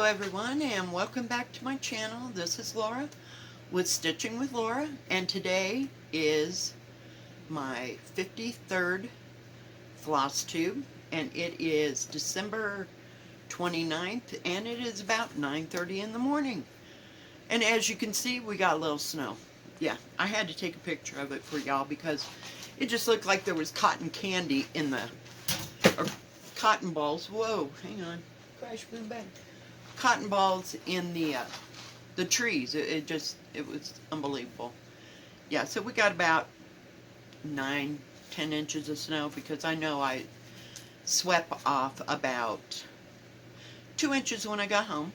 everyone, and welcome back to my channel. This is Laura with Stitching with Laura, and today is my 53rd floss tube, and it is December 29th, and it is about 9:30 in the morning. And as you can see, we got a little snow. Yeah, I had to take a picture of it for y'all because it just looked like there was cotton candy in the, or cotton balls. Whoa, hang on. Crash boom bang. Cotton balls in the trees. It was unbelievable. Yeah, so we got about 9-10 inches of snow because I know I swept off about 2 inches when I got home,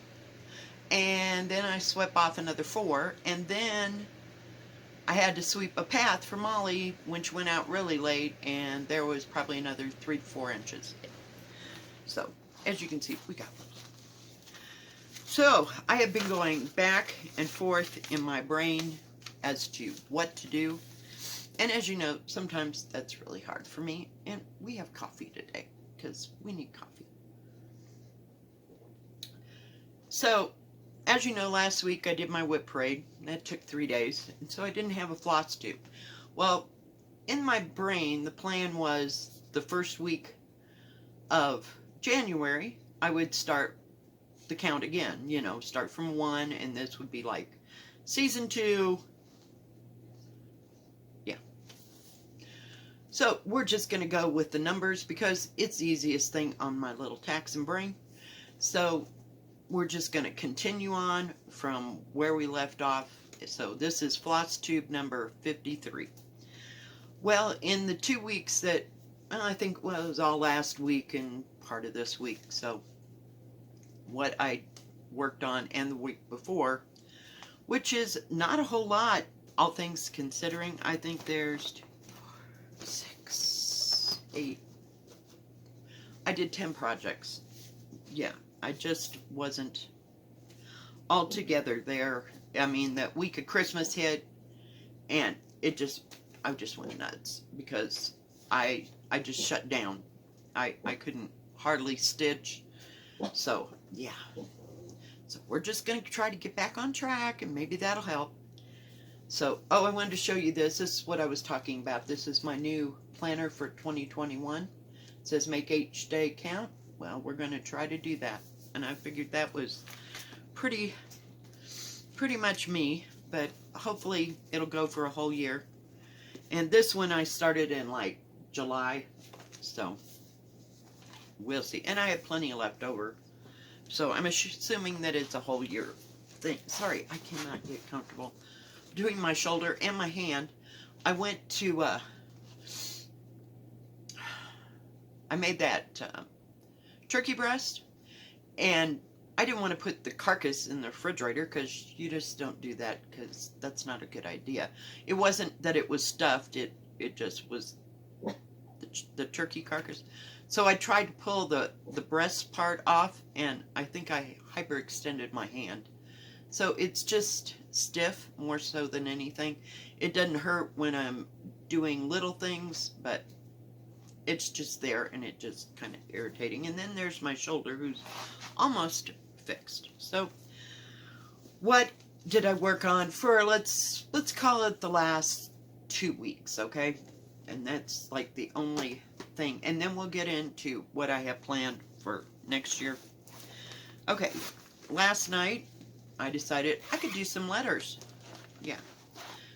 and then I swept off another 4, and then I had to sweep a path for Molly when she went out really late, and there was probably another 3 to 4 inches. So as you can see, we got. So, I have been going back and forth in my brain as to what to do. And as you know, sometimes that's really hard for me. And we have coffee today, because we need coffee. So, as you know, last week I did my whip parade. That took 3 days. And so I didn't have a floss tube. Well, in my brain, the plan was the first week of January, I would start the count again, you know, start from 1, and this would be like season 2. Yeah. So we're just going to go with the numbers because it's the easiest thing on my little taxing brain. So we're just going to continue on from where we left off. So this is floss tube number 53. Well, in the 2 weeks that, well, I think, well, it was all last week and part of this week. So what I worked on and the week before, which is not a whole lot, all things considering. I think there's 2, 4, 6, 8. I did 10 projects. Yeah, I just wasn't all together there. I mean, that week of Christmas hit, and I just went nuts because I just shut down. I couldn't hardly stitch. So, yeah. So, we're just going to try to get back on track, and maybe that'll help. So, oh, I wanted to show you this. This is what I was talking about. This is my new planner for 2021. It says make each day count. Well, we're going to try to do that. And I figured that was pretty much me, but hopefully it'll go for a whole year. And this one I started in like July, so we'll see. And I have plenty left over. So I'm assuming that it's a whole year thing. Sorry, I cannot get comfortable doing my shoulder and my hand. I went to, I made that turkey breast. And I didn't want to put the carcass in the refrigerator because you just don't do that because that's not a good idea. It wasn't that it was stuffed. It just was the turkey carcass. So I tried to pull the breast part off, and I think I hyperextended my hand. So it's just stiff more so than anything. It doesn't hurt when I'm doing little things, but it's just there, and it just kind of irritating. And then there's my shoulder, who's almost fixed. So what did I work on for, let's call it the last 2 weeks, okay? And that's like the only thing. And then we'll get into what I have planned for next year. Okay, last night I decided I could do some letters. Yeah.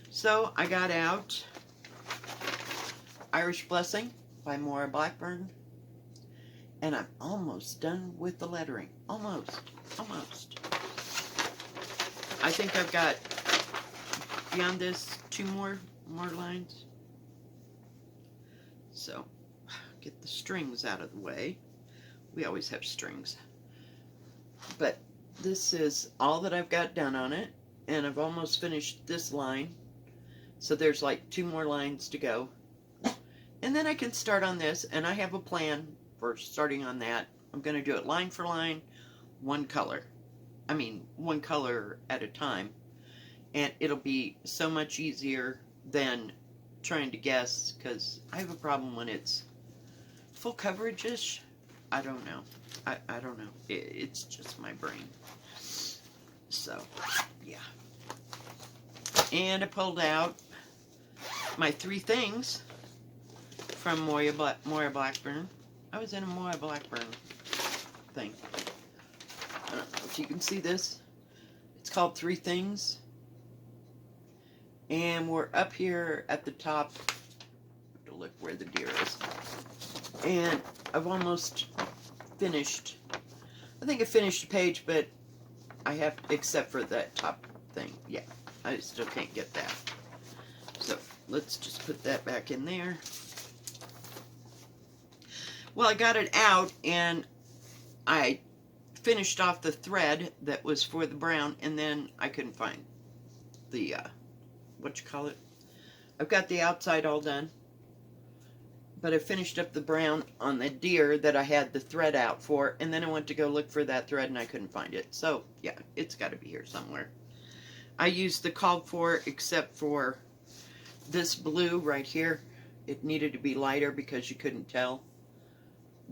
So I got out Irish Blessing by Maura Blackburn. And I'm almost done with the lettering. Almost. I think I've got, beyond this, 2 more lines. So, get the strings out of the way. We always have strings. But this is all that I've got done on it. And I've almost finished this line. So there's like 2 more lines to go. And then I can start on this. And I have a plan for starting on that. I'm going to do it line for line, one color at a time. And it'll be so much easier than trying to guess, because I have a problem when it's full coverage-ish. I don't know. I don't know. It's just my brain. So, yeah. And I pulled out my 3 things from Moya Blackburn. I was in a Moya Blackburn thing. I don't know if you can see this. It's called 3 Things. And we're up here at the top. I have to look where the deer is. And I've almost finished. I think I finished a page, but I have, except for that top thing. Yeah, I still can't get that. So let's just put that back in there. Well, I got it out and I finished off the thread that was for the brown, and then I couldn't find the, what you call it? I've got the outside all done, but I finished up the brown on the deer that I had the thread out for, and then I went to go look for that thread and I couldn't find it. So, yeah, it's got to be here somewhere. I used the called for, except for this blue right here. It needed to be lighter because you couldn't tell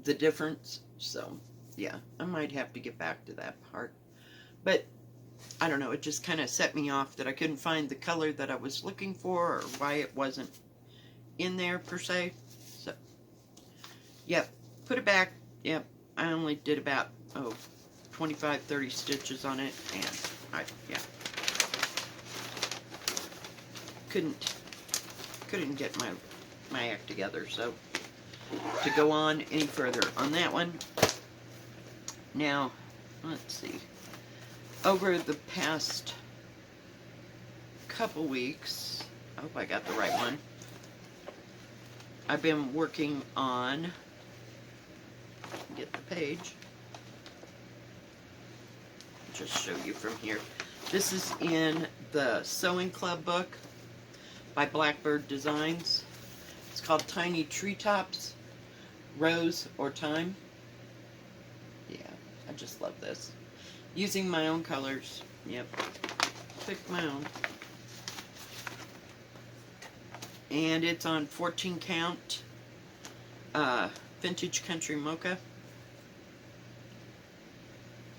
the difference. So, yeah, I might have to get back to that part. But, I don't know, it just kind of set me off that I couldn't find the color that I was looking for, or why it wasn't in there per se. So, yep, put it back. Yep, I only did about, 25, 30 stitches on it, and yeah. Couldn't get my act together, so to go on any further on that one. Now, let's see. Over the past couple weeks, I hope I got the right one, I've been working on, get the page, just show you from here. This is in the Sewing Club book by Blackbird Designs. It's called Tiny Treetops, Rose or Time. Yeah, I just love this. Using my own colors. Yep, picked my own. And it's on 14 count Vintage Country Mocha.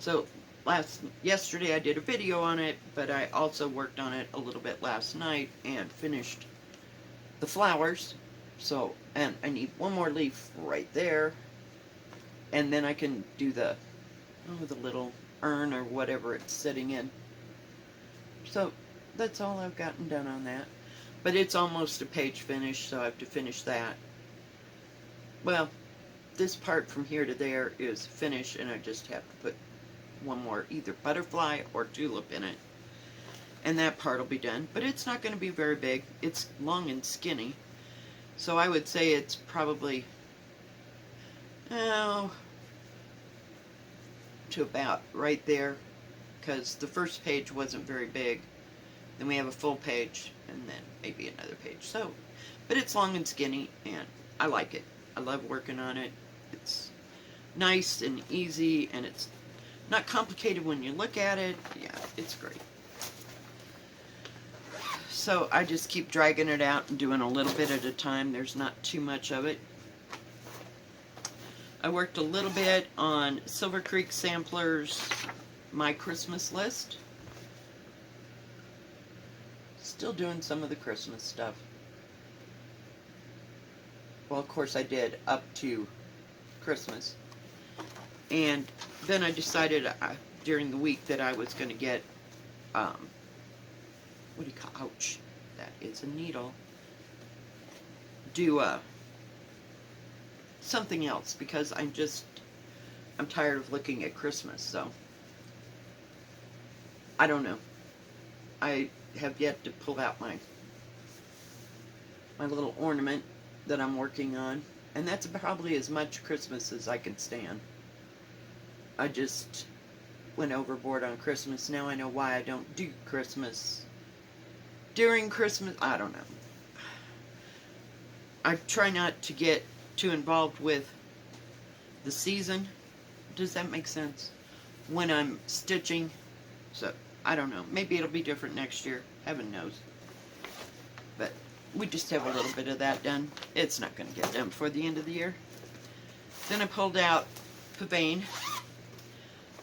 So yesterday I did a video on it, but I also worked on it a little bit last night and finished the flowers. So, and I need one more leaf right there, and then I can do the little urn or whatever it's sitting in. So that's all I've gotten done on that. But it's almost a page finished, so I have to finish that. Well, this part from here to there is finished, and I just have to put one more either butterfly or tulip in it, and that part will be done. But it's not going to be very big. It's long and skinny, so I would say it's probably to about right there, because the first page wasn't very big. Then we have a full page, and then maybe another page. So, but it's long and skinny, and I like it. I love working on it. It's nice and easy, and it's not complicated when you look at it. Yeah, it's great. So I just keep dragging it out and doing a little bit at a time. There's not too much of it. I worked a little bit on Silver Creek Samplers' My Christmas List. Still doing some of the Christmas stuff. Well, of course I did up to Christmas. And then I decided during the week that I was going to get, what do you call, ouch, that is a needle, do something else, because I'm tired of looking at Christmas. So I don't know. I have yet to pull out my little ornament that I'm working on, and that's probably as much Christmas as I can stand. I just went overboard on Christmas. Now I know why I don't do Christmas during Christmas. I don't know. I try not to get too involved with the season. Does that make sense? When I'm stitching. So, I don't know. Maybe it'll be different next year. Heaven knows. But we just have a little bit of that done. It's not going to get done before the end of the year. Then I pulled out Pavane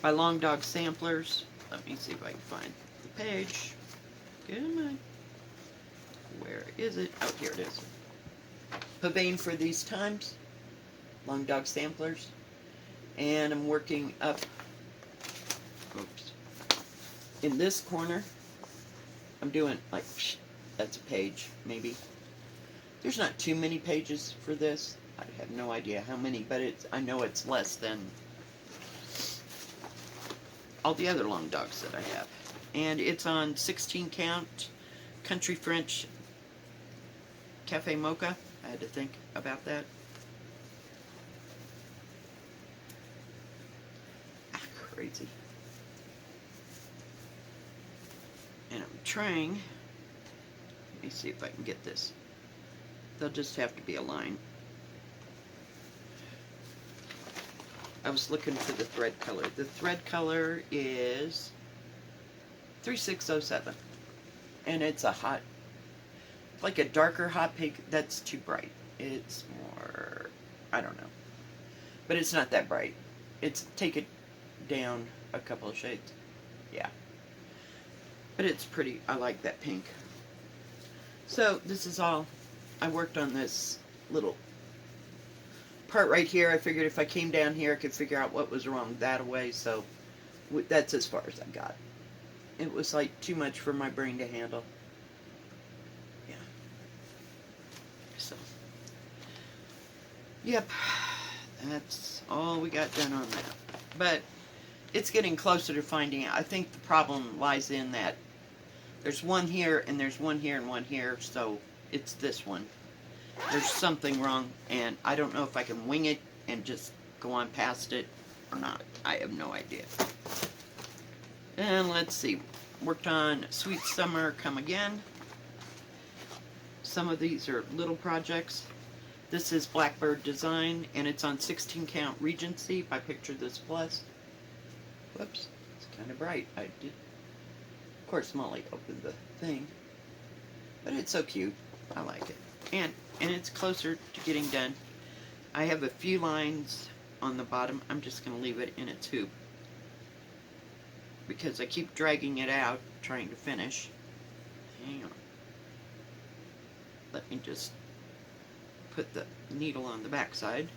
by Long Dog Samplers. Let me see if I can find the page. Come on. Where is it? Oh, here it is. Pavane for These Times. Long Dog Samplers. And I'm working up, oops, in this corner. I'm doing like, that's a page, maybe. There's not too many pages for this. I have no idea how many, but I know it's less than all the other long dogs that I have. And it's on 16 count Country French Cafe Mocha. I had to think about that. Crazy. And I'm trying, let me see if I can get this. They'll just have to be a line. I was looking for the thread color. The thread color is 3607. And it's a hot, like a darker hot pink. That's too bright. It's more, I don't know. But it's not that bright. Take it down a couple of shades. Yeah. But it's pretty. I like that pink. So this is all. I worked on this little part right here. I figured if I came down here, I could figure out what was wrong that way. So that's as far as I got. It was like too much for my brain to handle. Yeah. So. Yep. That's all we got done on that. But it's getting closer to finding out. I think the problem lies in that there's one here, and there's one here, and one here, so it's this one. There's something wrong, and I don't know if I can wing it and just go on past it or not. I have no idea. And let's see. Worked on Sweet Summer Come Again. Some of these are little projects. This is Blackbird Design, and it's on 16 count Regency by Picture This Plus. Whoops, it's kind of bright. Of course, Molly opened the thing, but it's so cute. I like it, and it's closer to getting done. I have a few lines on the bottom. I'm just going to leave it in its hoop because I keep dragging it out trying to finish. Hang on. Let me just put the needle on the back side.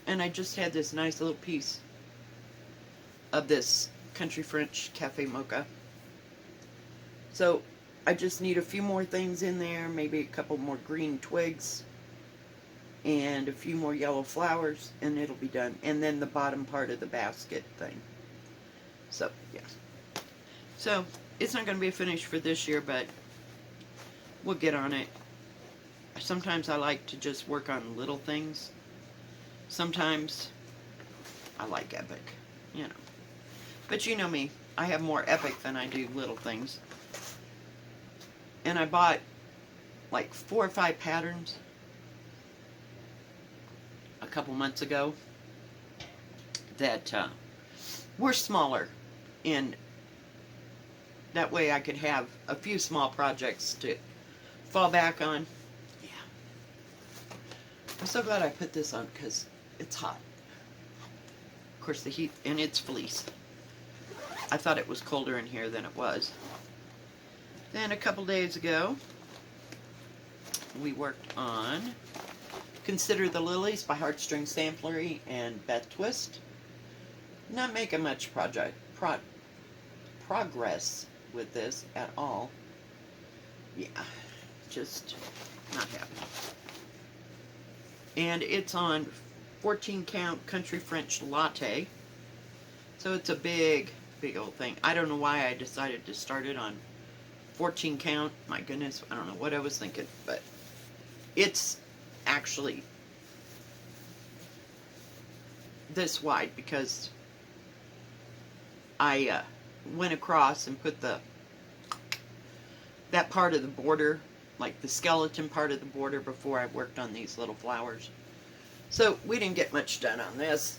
And I just had this nice little piece of this Country French Cafe Mocha. So I just need a few more things in there, maybe a couple more green twigs and a few more yellow flowers, and it'll be done. And then the bottom part of the basket thing. So, yeah. So, it's not going to be a finish for this year, but we'll get on it. Sometimes I like to just work on little things. Sometimes I like epic, you know. But you know me, I have more epic than I do little things. And I bought like 4 or 5 patterns a couple months ago that were smaller, and that way I could have a few small projects to fall back on. Yeah. I'm so glad I put this on because it's hot. Of course, the heat, and it's fleece. I thought it was colder in here than it was. Then a couple days ago, we worked on Consider the Lilies by Heartstring Samplery and Beth Twist. Not making much progress with this at all. Yeah, just not happening. And it's on 14 count Country French Latte. So it's a big old thing. I don't know why I decided to start it on 14 count. My goodness, I don't know what I was thinking, but it's actually this wide because I went across and put that part of the border, like the skeleton part of the border, before I worked on these little flowers. So we didn't get much done on this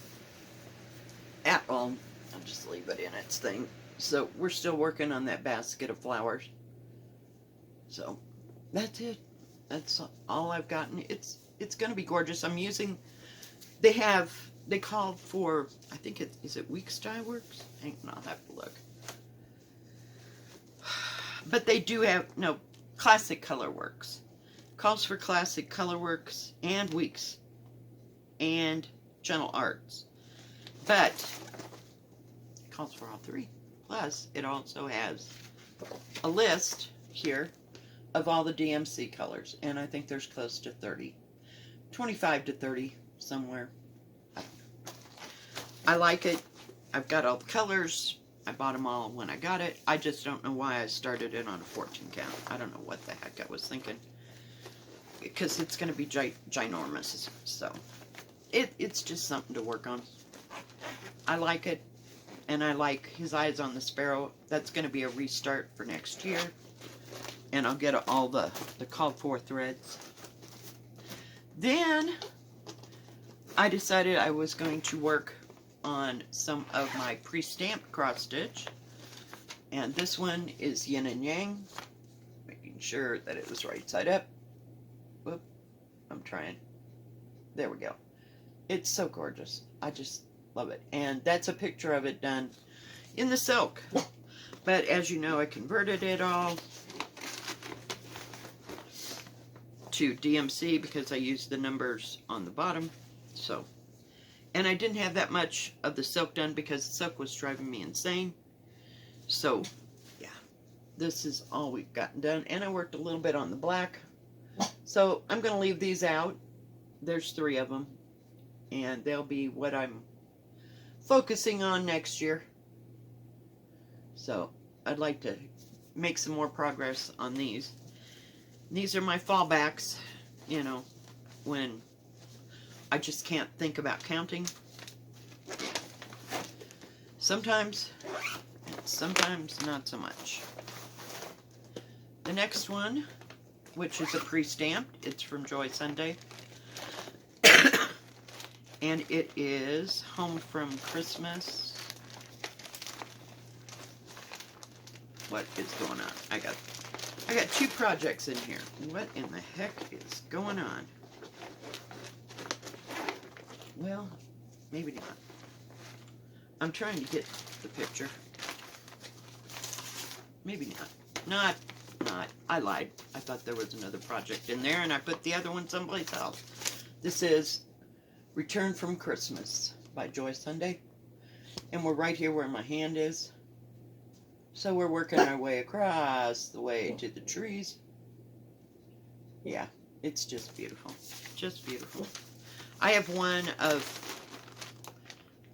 at all. I'll just leave it in its thing. So we're still working on that basket of flowers. So that's it. That's all I've gotten. It's going to be gorgeous. I'm using They called for, I think is it Weeks Dye Works? Hang on, I'll have to look. But they do have, no, Classic Color Works. Calls for Classic Color Works and Weeks and Gentle Arts. But it calls for all three. Plus, it also has a list here of all the DMC colors. And I think there's close to 30. 25 to 30 somewhere. I like it. I've got all the colors. I bought them all when I got it. I just don't know why I started it on a 14 count. I don't know what the heck I was thinking. Because it's going to be ginormous. So, it's just something to work on. I like it. And I like his eyes on the sparrow. That's going to be a restart for next year. And I'll get all the called for threads. Then, I decided I was going to work on some of my pre-stamped cross stitch, and this one is yin and yang, making sure that it was right side up. Whoop, I'm trying. There we go. It's so gorgeous. I just love it. And that's a picture of it done in the silk, but as you know, I converted it all to DMC because I used the numbers on the bottom. So, and I didn't have that much of the silk done because the silk was driving me insane. So, yeah, this is all we've gotten done. And I worked a little bit on the black. So, I'm going to leave these out. There's 3 of them. And they'll be what I'm focusing on next year. So, I'd like to make some more progress on these. These are my fallbacks, you know, when I just can't think about counting. Sometimes not so much. The next one, which is a pre-stamped, it's from Joy Sunday. And it is Home from Christmas. What is going on? I got 2 projects in here. What in the heck is going on? Well, maybe not. I'm trying to get the picture. Maybe not. Not. I lied. I thought there was another project in there, and I put the other one someplace else. This is Return from Christmas by Joy Sunday. And we're right here where my hand is. So we're working our way across the way to the trees. Yeah, it's just beautiful. Just beautiful. I have one of,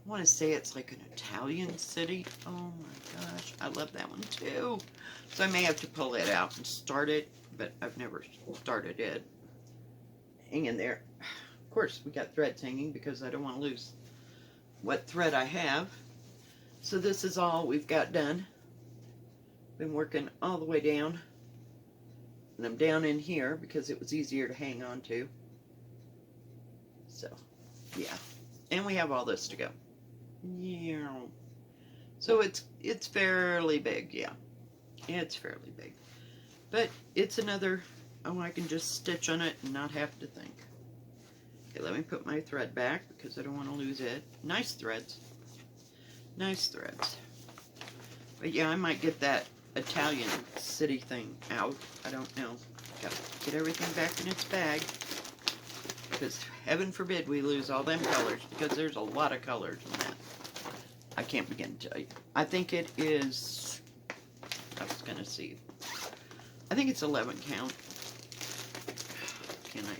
I want to say it's like an Italian city. Oh my gosh, I love that one too. So I may have to pull it out and start it, but I've never started it. Hang in there. Of course, we got threads hanging because I don't want to lose what thread I have. So this is all we've got done. Been working all the way down. And I'm down in here because it was easier to hang on to. So, yeah. And we have all this to go. Yeah. So it's fairly big, yeah. It's fairly big. But it's another, oh, I can just stitch on it and not have to think. Okay, let me put my thread back because I don't want to lose it. Nice threads. Nice threads. But yeah, I might get that Italian city thing out. I don't know. Gotta get everything back in its bag. Because heaven forbid we lose all them colors, because there's a lot of colors in that. I can't begin to tell you. I think it is, I was going to see. I think it's 11 count. Can I?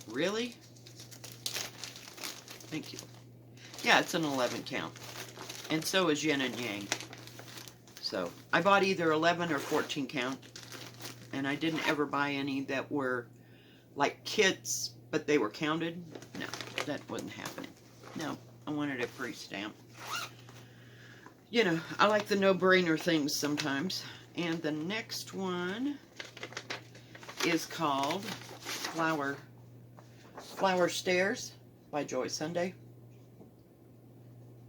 Really? Thank you. Yeah, it's an 11 count. And so is yin and yang. So, I bought either 11 or 14 count. And I didn't ever buy any that were like kits, but they were counted. No, that wasn't happening. No, I wanted a pre-stamp. You know, I like the no-brainer things sometimes. And the next one is called Flower Stairs by Joy Sunday.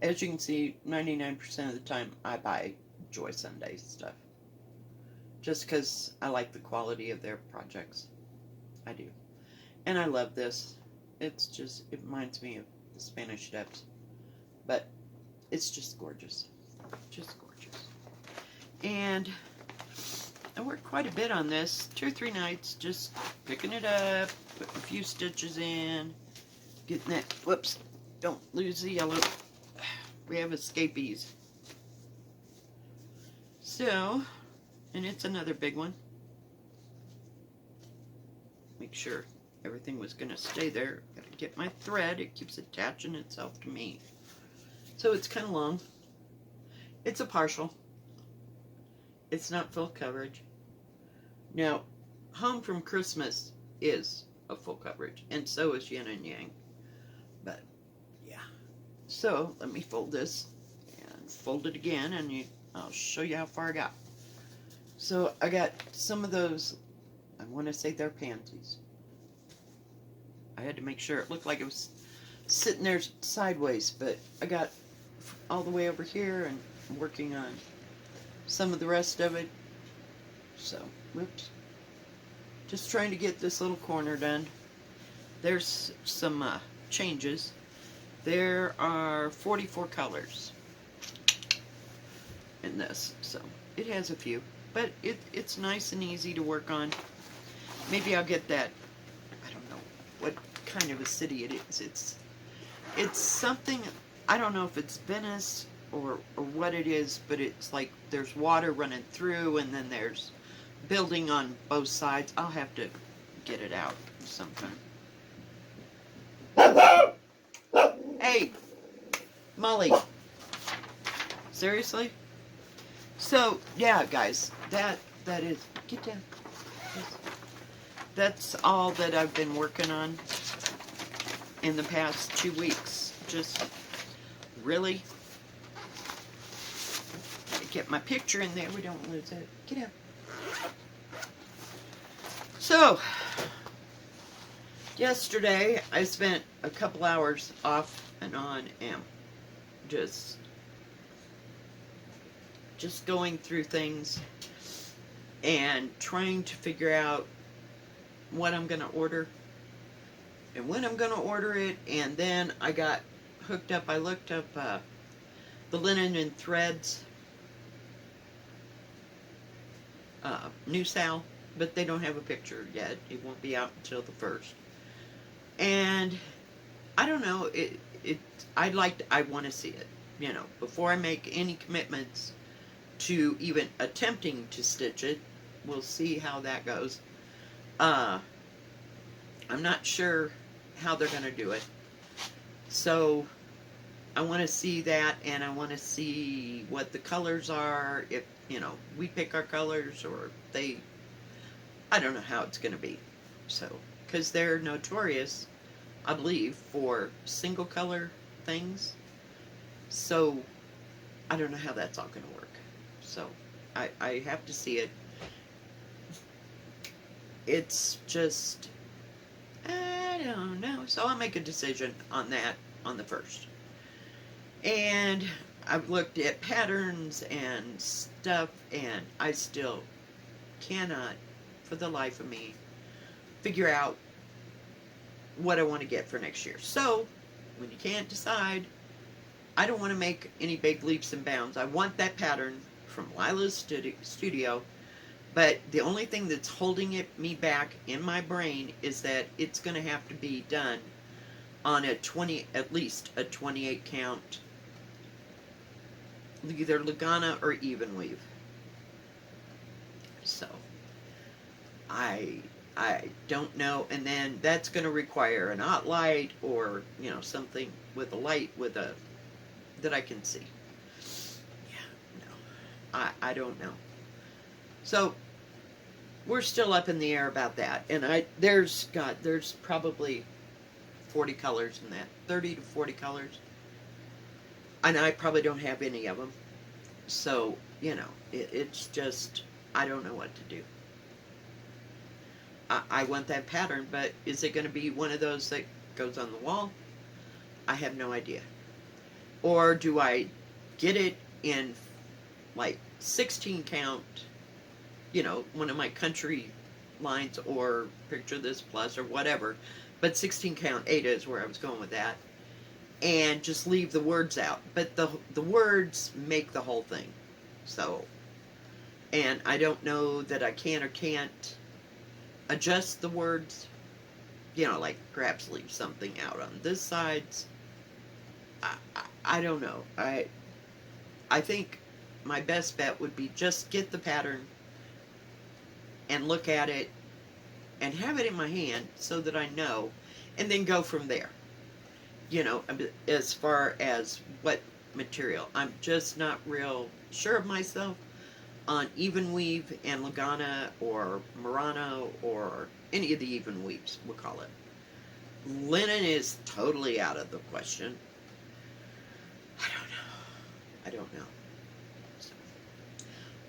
As you can see, 99% of the time I buy Joy Sunday stuff. Just because I like the quality of their projects. I do. And I love this. It's just, it reminds me of the Spanish Steps. But it's just gorgeous. Just gorgeous. And I worked quite a bit on this. 2 or 3 nights, just picking it up, putting a few stitches in, getting that, whoops, don't lose the yellow. We have escapees. So, and it's another big one. Make sure everything was going to stay there. Gotta get my thread. It keeps attaching itself to me. So it's kind of long. It's a partial. It's not full coverage. Now, Home from Christmas is a full coverage, and so is Yin and Yang. But, yeah. So, let me fold this, and fold it again, and I'll show you how far I got. So, I got some of those, I want to say they're pansies. I had to make sure it looked like it was sitting there sideways, but I got all the way over here, and I'm working on some of the rest of it. So, whoops. Just trying to get this little corner done. There's some changes. There are 44 colors in this, so it has a few, but it's nice and easy to work on. Maybe I'll get that, I don't know what kind of a city it is. It's something, I don't know if it's Venice or what it is, but it's like there's water running through, and then there's building on both sides. I'll have to get it out sometime. Hey, Molly. Seriously? So, yeah, guys, that is, get down. That's all that I've been working on in the past 2 weeks. Just really get my picture in there. We don't lose it. Get out. So, yesterday I spent a couple hours off and on and just going through things and trying to figure out what I'm going to order and when I'm going to order it. And then I got hooked up. I looked up the linen and threads new sale, but they don't have a picture yet. It won't be out until the 1st. And I don't know, I want to see it, you know, before I make any commitments to even attempting to stitch it. We'll see how that goes. I'm not sure how they're going to do it. So I want to see that, and I want to see what the colors are, if, you know, we pick our colors or they, I don't know how it's going to be. So, because they're notorious, I believe, for single color things. So, I don't know how that's all going to work. So, I have to see it. It's just, I don't know. So, I'll make a decision on that on the 1st. And I've looked at patterns and stuff, and I still cannot, for the life of me, figure out what I want to get for next year. So, when you can't decide, I don't want to make any big leaps and bounds. I want that pattern from Lila's studio, but the only thing that's holding me back in my brain is that it's going to have to be done on at least a 28 count, either Lagana or even weave. So, I don't know, and then that's going to require an hot light or, you know, something with a light with a, that I can see. Yeah, no, I don't know. So, we're still up in the air about that, and there's probably 40 colors in that, 30 to 40 colors, and I probably don't have any of them. So, you know, it's just, I don't know what to do. I want that pattern, but is it going to be one of those that goes on the wall? I have no idea. Or do I get it in like 16 count, you know, one of my country lines, or Picture This Plus or whatever, but 16 count Aida is where I was going with that, and just leave the words out. But the words make the whole thing. So, and I don't know that I can or can't adjust the words, you know, like perhaps leave something out on this side. I don't know. I think my best bet would be just get the pattern and look at it and have it in my hand so that I know, and then go from there. You know, as far as what material. I'm just not real sure of myself on even weave and Lagana or Murano or any of the even weaves, we'll call it. Linen is totally out of the question. I don't know. So,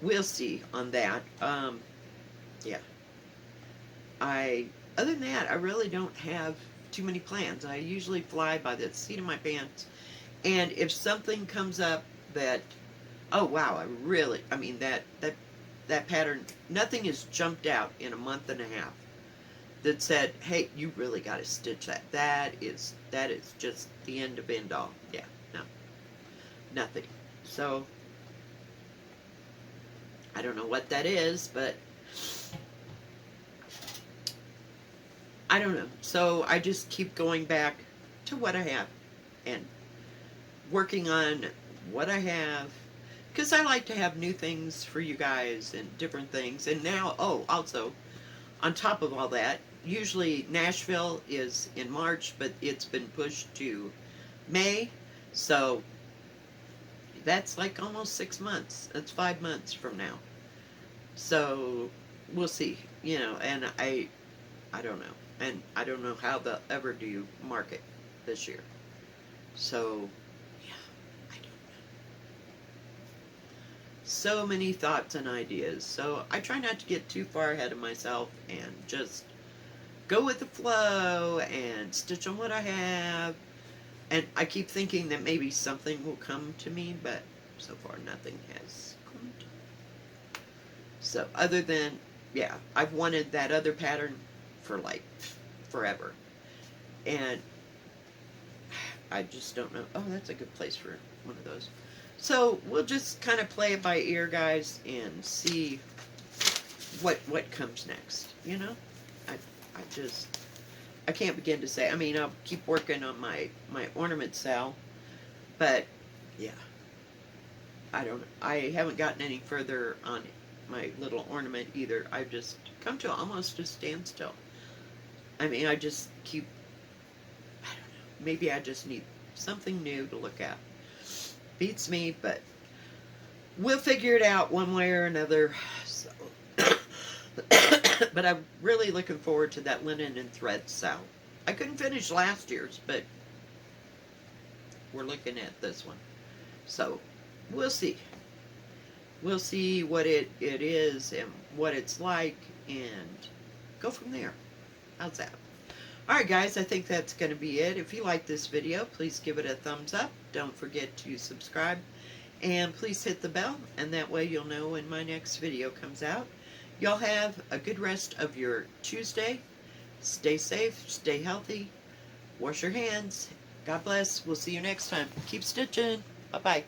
we'll see on that. Yeah. Other than that, I really don't have too many plans. I usually fly by the seat of my pants. And if something comes up that, oh wow, I mean, that pattern, nothing has jumped out in a month and a half that said, hey, you really got to stitch that. That is just the end of end all. Yeah, no, nothing. So, I don't know what that is, but I don't know. So I just keep going back to what I have and working on what I have, because I like to have new things for you guys and different things. And now, oh, also, on top of all that, usually Nashville is in March, but it's been pushed to May, so that's like almost 6 months. That's 5 months from now. So we'll see, you know, and I don't know. And I don't know how they'll ever do market this year. So, yeah, I don't know. So many thoughts and ideas. So I try not to get too far ahead of myself and just go with the flow and stitch on what I have. And I keep thinking that maybe something will come to me, but so far nothing has come to me. So other than, yeah, I've wanted that other pattern for like forever. And I just don't know. Oh, that's a good place for one of those. So we'll just kind of play it by ear, guys, and see what comes next, you know? I can't begin to say. I mean, I'll keep working on my ornament sale, but yeah, I don't know. I haven't gotten any further on my little ornament either. I've just come to almost a standstill. I mean, I just keep, I don't know, maybe I just need something new to look at. Beats me, but we'll figure it out one way or another. So. But I'm really looking forward to that linen and thread sale. I couldn't finish last year's, but we're looking at this one. So, we'll see. We'll see what it is and what it's like, and go from there. How's that? Alright guys, I think that's going to be it. If you like this video, please give it a thumbs up. Don't forget to subscribe. And please hit the bell, and that way you'll know when my next video comes out. Y'all have a good rest of your Tuesday. Stay safe, stay healthy, wash your hands. God bless. We'll see you next time. Keep stitching. Bye-bye.